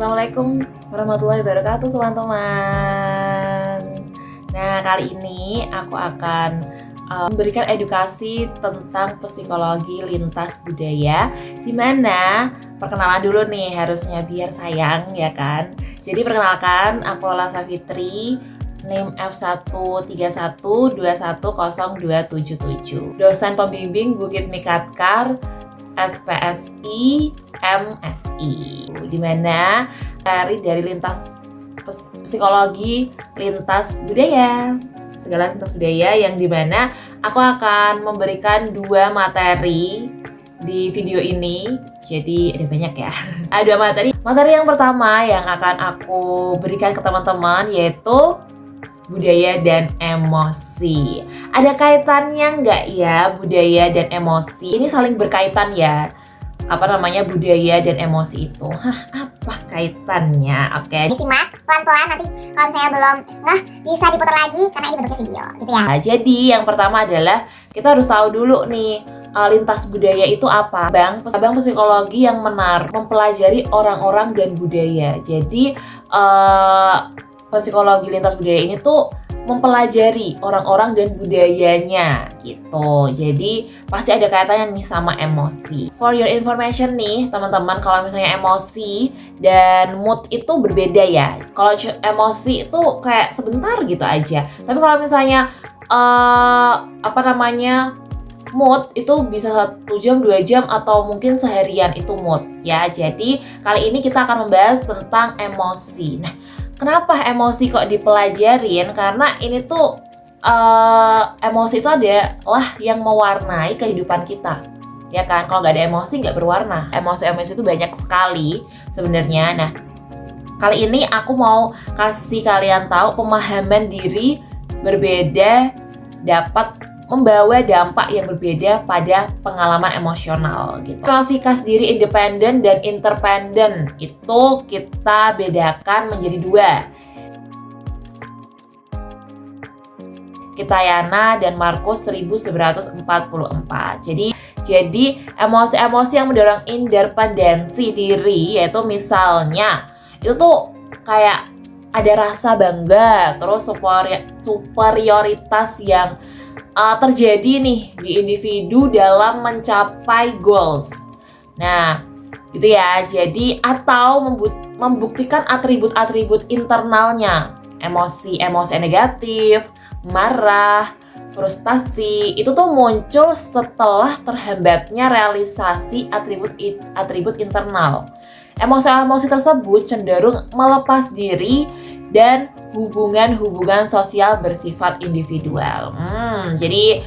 Assalamualaikum warahmatullahi wabarakatuh teman-teman. Nah, kali ini aku akan memberikan edukasi tentang psikologi lintas budaya, dimana perkenalan dulu nih harusnya biar sayang ya kan. Jadi perkenalkan, aku Lola Safitri, NIM F13121210277, dosen pembimbing Bukit Mikatkar SPSI MSI, di mana dari lintas psikologi lintas budaya, segala lintas budaya, yang dimana aku akan memberikan 2 materi di video ini. Jadi ada banyak ya. Ada 2 materi. Materi yang pertama yang akan aku berikan ke teman-teman yaitu budaya dan emosi. Ada kaitannya nggak ya budaya dan emosi? Ini saling berkaitan ya. Budaya dan emosi itu? Apa kaitannya? Oke. Disimak pelan-pelan, nanti kalau misalnya belum bisa diputar lagi karena ini bentuknya video gitu ya. Nah, jadi yang pertama adalah kita harus tahu dulu nih, lintas budaya itu apa? Bang psikologi yang mempelajari orang-orang dan budaya. Jadi psikologi lintas budaya ini tuh mempelajari orang-orang dan budayanya gitu. Jadi pasti ada kaitannya nih sama emosi. For your information nih teman-teman, kalau misalnya emosi dan mood itu berbeda ya. Kalau emosi itu kayak sebentar gitu aja. Tapi kalau misalnya mood itu bisa 1 jam, 2 jam, atau mungkin seharian itu mood ya. Jadi kali ini kita akan membahas tentang emosi. Nah, kenapa emosi kok dipelajarin? Karena ini tuh emosi itu adalah yang mewarnai kehidupan kita, ya kan? Kalau nggak ada emosi nggak berwarna. Emosi itu banyak sekali sebenarnya. Nah, kali ini aku mau kasih kalian tahu pemahaman diri berbeda dapat membawa dampak yang berbeda pada pengalaman emosional gitu. Emosi khas diri independen dan interdependen itu kita bedakan menjadi 2. Kitayana dan Markus 1944. Jadi emosi-emosi yang mendorong independensi diri, yaitu misalnya itu tuh kayak ada rasa bangga, terus superioritas yang terjadi nih di individu dalam mencapai goals. Nah, gitu ya. Jadi atau membuktikan atribut-atribut internalnya. Emosi negatif, marah, frustasi itu tuh muncul setelah terhambatnya realisasi atribut internal. Emosi-emosi tersebut cenderung melepas diri dan hubungan sosial bersifat individual. Jadi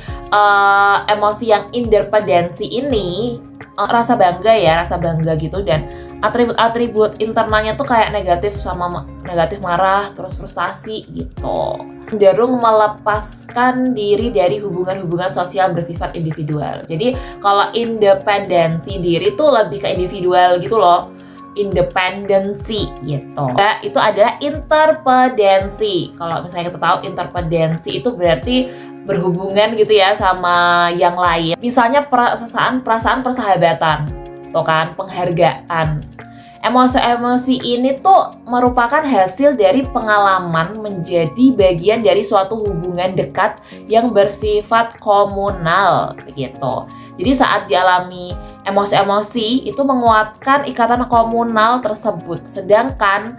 emosi yang independensi ini rasa bangga gitu, dan atribut internalnya tuh kayak negatif marah, terus frustasi gitu. Cenderung melepaskan diri dari hubungan sosial bersifat individual. Jadi kalau independensi diri tuh lebih ke individual gitu loh. Independensi gitu. Ya, itu adalah interdependensi. Kalau misalnya kita tahu interdependensi itu berarti berhubungan gitu ya sama yang lain. Misalnya perasaan persahabatan, tuh kan, penghargaan. Emosi ini tuh merupakan hasil dari pengalaman menjadi bagian dari suatu hubungan dekat yang bersifat komunal begitu. Jadi saat dialami emosi itu menguatkan ikatan komunal tersebut. Sedangkan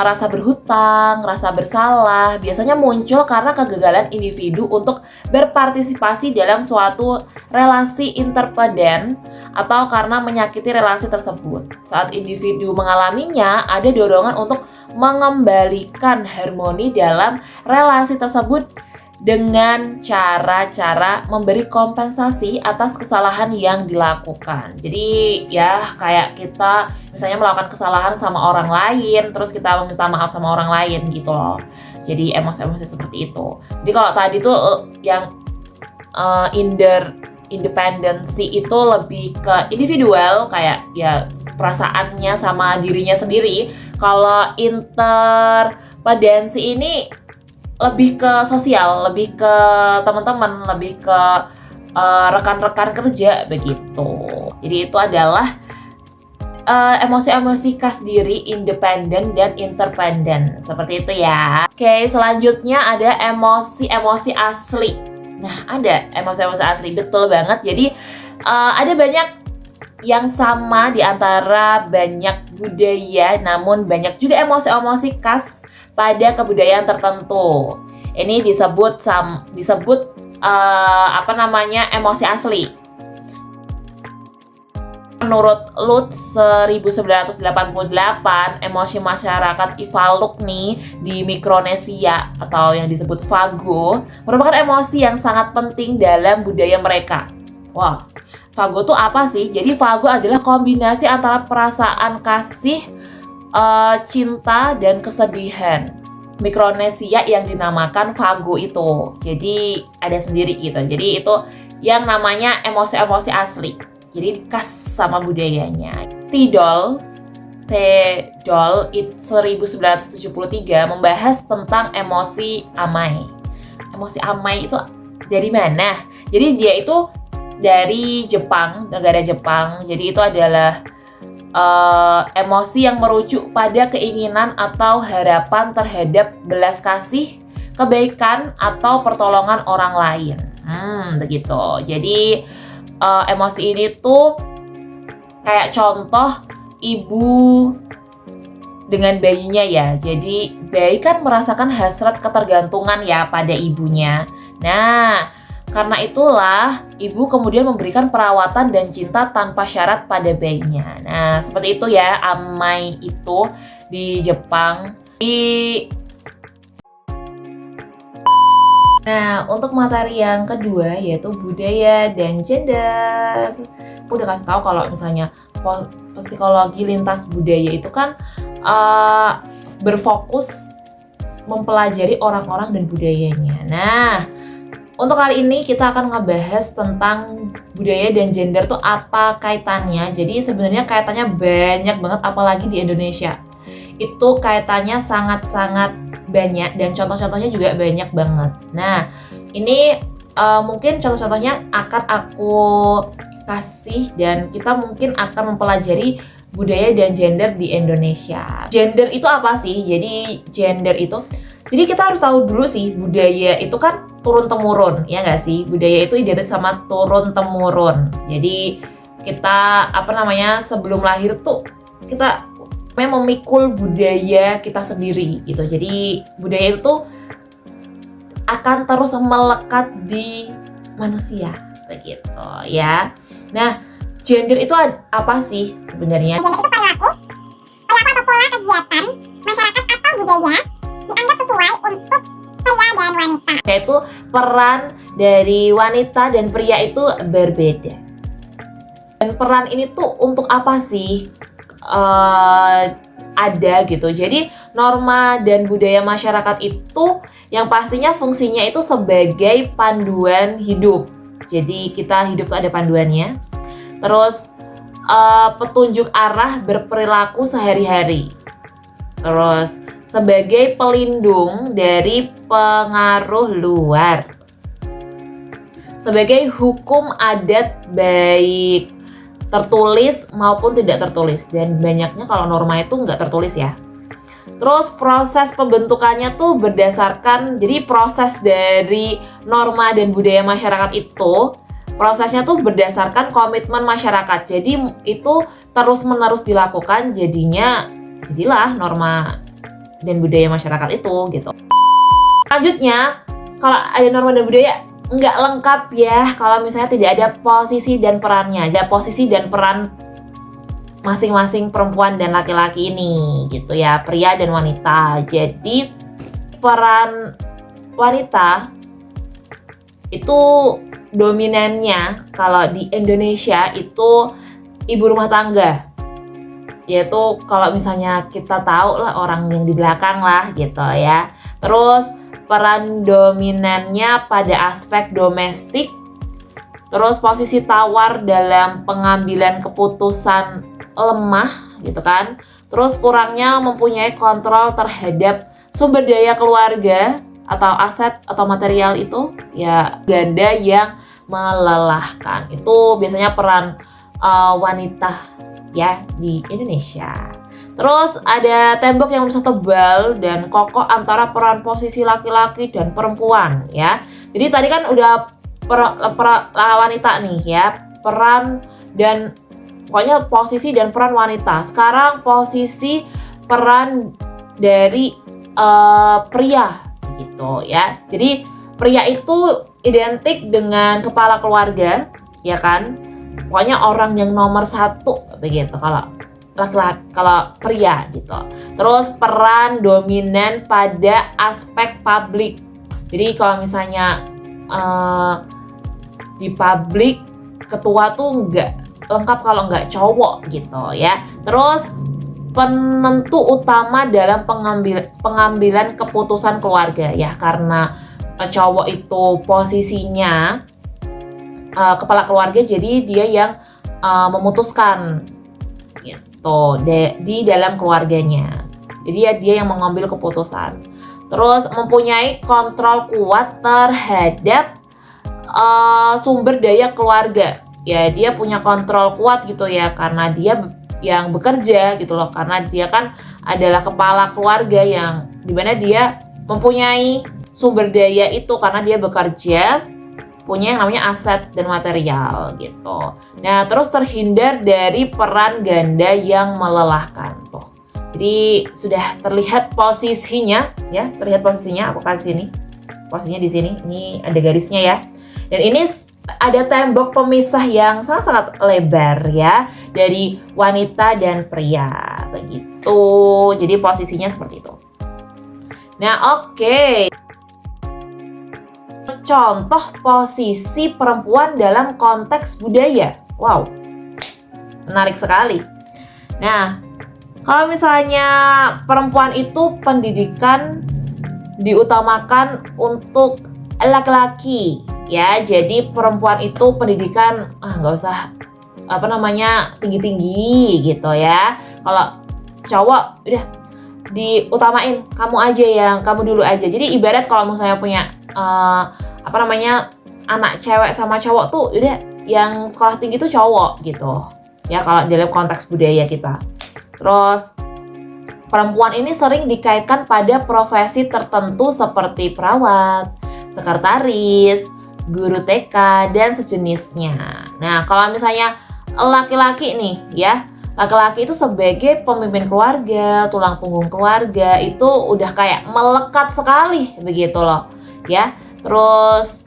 rasa berhutang, rasa bersalah biasanya muncul karena kegagalan individu untuk berpartisipasi dalam suatu relasi interdependen atau karena menyakiti relasi tersebut. Saat individu mengalaminya, ada dorongan untuk mengembalikan harmoni dalam relasi tersebut dengan cara-cara memberi kompensasi atas kesalahan yang dilakukan. Jadi ya kayak kita misalnya melakukan kesalahan sama orang lain, terus kita meminta maaf sama orang lain gitu loh. Jadi emosi seperti itu. Jadi kalau tadi tuh yang independensi itu lebih ke individual, kayak ya perasaannya sama dirinya sendiri. Kalau interdependensi ini lebih ke sosial, lebih ke teman-teman, lebih ke rekan-rekan kerja begitu. Jadi itu adalah emosi-emosi khas diri, independen dan interdependen. Seperti itu ya. Oke, selanjutnya ada emosi-emosi asli. Nah, ada emosi-emosi asli, betul banget. Jadi ada banyak yang sama di antara banyak budaya, namun banyak juga emosi-emosi khas pada kebudayaan tertentu. Ini disebut emosi asli. Menurut Lutz 1988, emosi masyarakat Ivaluk nih di Mikronesia atau yang disebut Vago merupakan emosi yang sangat penting dalam budaya mereka. Wah, Vago tuh apa sih? Jadi Vago adalah kombinasi antara perasaan kasih, cinta, dan kesedihan. Mikronesia yang dinamakan Vago itu. Jadi ada sendiri gitu. Jadi itu yang namanya emosi-emosi asli. Jadi khas sama budayanya. Tidol 1973 membahas tentang emosi amai. Emosi amai itu dari mana? Jadi dia itu dari Jepang, negara Jepang. Jadi itu adalah emosi yang merujuk pada keinginan atau harapan terhadap belas kasih, kebaikan, atau pertolongan orang lain. Begitu. Jadi emosi ini tuh kayak contoh ibu dengan bayinya ya. Jadi bayi kan merasakan hasrat ketergantungan ya pada ibunya. Nah, karena itulah ibu kemudian memberikan perawatan dan cinta tanpa syarat pada bayinya. Nah, seperti itu ya amai itu di Jepang. Nah, untuk materi yang kedua yaitu budaya dan gender. Aku udah kasih tahu kalau misalnya psikologi lintas budaya itu kan berfokus mempelajari orang-orang dan budayanya. Nah, untuk kali ini kita akan ngebahas tentang budaya dan gender tuh apa kaitannya. Jadi sebenarnya kaitannya banyak banget, apalagi di Indonesia. Itu kaitannya sangat-sangat banyak dan contoh-contohnya juga banyak banget. Nah, ini mungkin contoh-contohnya akan aku kasih dan kita mungkin akan mempelajari budaya dan gender di Indonesia. Gender itu apa sih? Jadi gender itu, jadi kita harus tahu dulu sih budaya itu kan turun-temurun, ya nggak sih? Budaya itu identik sama turun-temurun. Jadi kita sebelum lahir tuh kita memikul budaya kita sendiri gitu. Jadi budaya itu akan terus melekat di manusia begitu ya. Nah, gender itu apa sih sebenarnya? Gender itu perilaku atau pola kegiatan masyarakat atau budaya dianggap sesuai untuk pria dan wanita. Yaitu peran dari wanita dan pria itu berbeda. Dan peran ini tuh untuk apa sih? Ada gitu. Jadi norma dan budaya masyarakat itu yang pastinya fungsinya itu sebagai panduan hidup. Jadi kita hidup tuh ada panduannya. Terus petunjuk arah berperilaku sehari-hari. Terus sebagai pelindung dari pengaruh luar. Sebagai hukum adat baik tertulis maupun tidak tertulis, dan banyaknya kalau norma itu nggak tertulis ya. Terus proses pembentukannya tuh berdasarkan, jadi proses dari norma dan budaya masyarakat itu prosesnya tuh berdasarkan komitmen masyarakat. Jadi itu terus menerus dilakukan, jadilah norma dan budaya masyarakat itu gitu. Selanjutnya, kalau ada norma dan budaya nggak lengkap ya kalau misalnya tidak ada posisi dan perannya. Ada posisi dan peran masing-masing perempuan dan laki-laki ini gitu ya, pria dan wanita. Jadi peran wanita itu dominannya kalau di Indonesia itu ibu rumah tangga. Yaitu kalau misalnya kita tahu lah orang yang di belakang lah gitu ya. Terus peran dominannya pada aspek domestik. Terus posisi tawar dalam pengambilan keputusan lemah gitu kan. Terus kurangnya mempunyai kontrol terhadap sumber daya keluarga atau aset atau material itu ya ganda yang melelahkan. Itu biasanya peran wanita ya di Indonesia. Terus ada tembok yang bisa tebal dan kokoh antara peran posisi laki-laki dan perempuan ya. Jadi tadi kan udah wanita nih ya, peran dan pokoknya posisi dan peran wanita. Sekarang posisi peran dari pria gitu ya. Jadi pria itu identik dengan kepala keluarga ya kan. Pokoknya orang yang nomor satu begitu kalau laki-laki, kalau pria gitu. Terus peran dominan pada aspek publik. Jadi kalau misalnya di publik ketua tuh nggak lengkap kalau nggak cowok gitu ya. Terus penentu utama dalam pengambilan keputusan keluarga ya, karena cowok itu posisinya kepala keluarga, jadi dia yang memutuskan gitu di dalam keluarganya. Jadi ya dia yang mengambil keputusan. Terus mempunyai kontrol kuat terhadap sumber daya keluarga. Ya dia punya kontrol kuat gitu ya, karena dia yang bekerja gitu loh, karena dia kan adalah kepala keluarga yang dimana dia mempunyai sumber daya itu karena dia bekerja, punya yang namanya aset dan material gitu. Nah terus terhindar dari peran ganda yang melelahkan tuh. Jadi sudah terlihat posisinya ya, terlihat posisinya, aku kasih nih posisinya di sini, ini ada garisnya ya. Dan ini ada tembok pemisah yang sangat-sangat lebar ya, dari wanita dan pria begitu. Jadi posisinya seperti itu. Nah oke. Contoh posisi perempuan dalam konteks budaya. Wow, menarik sekali. Nah, kalau misalnya perempuan itu pendidikan diutamakan untuk laki-laki ya, jadi perempuan itu pendidikan nggak usah tinggi-tinggi gitu ya. Kalau cowok udah diutamain, kamu aja yang kamu dulu aja. Jadi ibarat kalau misalnya punya anak cewek sama cowok tuh udah yang sekolah tinggi tuh cowok gitu ya kalau dalam konteks budaya kita. Terus perempuan ini sering dikaitkan pada profesi tertentu seperti perawat, sekretaris, guru TK dan sejenisnya. Nah kalau misalnya laki-laki nih ya, laki-laki itu sebagai pemimpin keluarga, tulang punggung keluarga, itu udah kayak melekat sekali begitu loh ya. Terus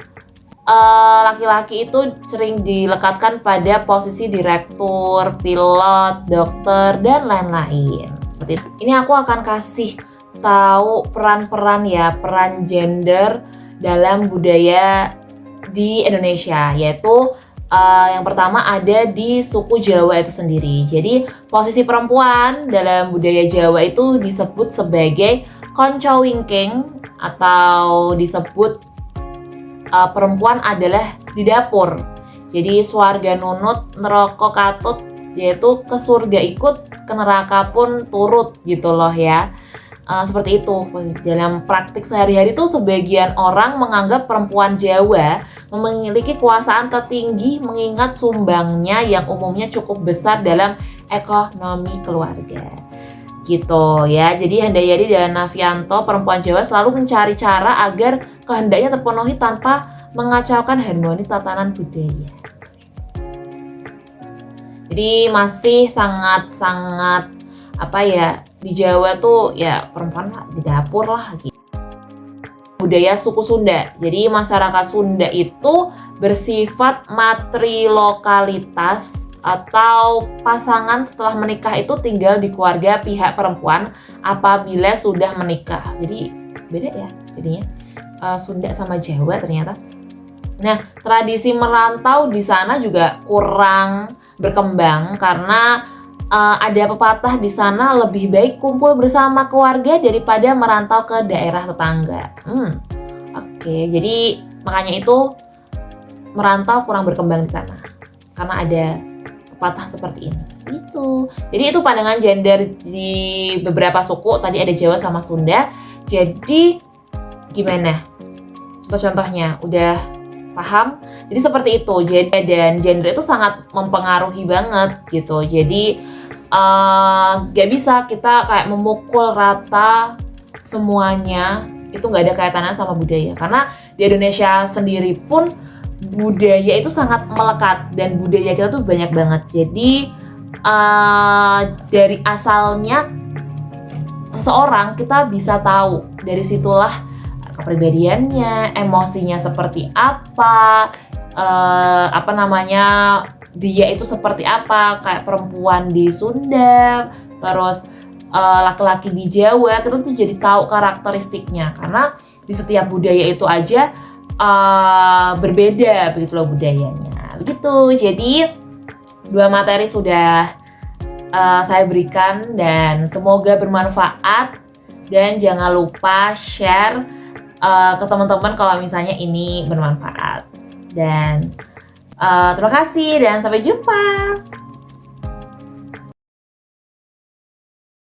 laki-laki itu sering dilekatkan pada posisi direktur, pilot, dokter dan lain-lain. Seperti itu. Ini aku akan kasih tahu peran-peran ya, peran gender dalam budaya di Indonesia, yaitu yang pertama ada di suku Jawa itu sendiri. Jadi posisi perempuan dalam budaya Jawa itu disebut sebagai konco wingking, atau disebut perempuan adalah di dapur. Jadi swarga nunut, neraka katut, yaitu ke surga ikut, ke neraka pun turut gitu loh ya. Seperti itu. Dalam praktik sehari-hari tuh sebagian orang menganggap perempuan Jawa memiliki kekuasaan tertinggi mengingat sumbangnya yang umumnya cukup besar dalam ekonomi keluarga. Gitu ya. Jadi Handayani dan Nafianto, perempuan Jawa selalu mencari cara agar kehendaknya terpenuhi tanpa mengacaukan harmoni tatanan budaya. Jadi masih sangat-sangat di Jawa tuh ya perempuan lah di dapur lah gitu. Budaya suku Sunda. Jadi masyarakat Sunda itu bersifat matrilokalitas, atau pasangan setelah menikah itu tinggal di keluarga pihak perempuan apabila sudah menikah. Jadi beda ya jadinya Sunda sama Jawa ternyata. Nah, tradisi merantau di sana juga kurang berkembang karena ada pepatah di sana, lebih baik kumpul bersama keluarga daripada merantau ke daerah tetangga. Oke, jadi makanya itu merantau kurang berkembang di sana karena ada pepatah seperti ini. Itu. Jadi itu pandangan gender di beberapa suku. Tadi ada Jawa sama Sunda. Jadi gimana? Contoh-contohnya udah paham? Jadi seperti itu. Jadi dan gender itu sangat mempengaruhi banget gitu. Jadi Gak bisa kita kayak memukul rata semuanya, itu nggak ada kaitannya sama budaya. Karena di Indonesia sendiri pun budaya itu sangat melekat dan budaya kita tuh banyak banget. Jadi dari asalnya seseorang kita bisa tahu, dari situlah kepribadiannya, emosinya seperti apa, dia itu seperti apa, kayak perempuan di Sunda, terus laki-laki di Jawa, kita tuh jadi tahu karakteristiknya karena di setiap budaya itu aja berbeda begitu loh budayanya. Begitu. Jadi 2 materi sudah saya berikan dan semoga bermanfaat, dan jangan lupa share ke teman-teman kalau misalnya ini bermanfaat. Dan terima kasih dan sampai jumpa.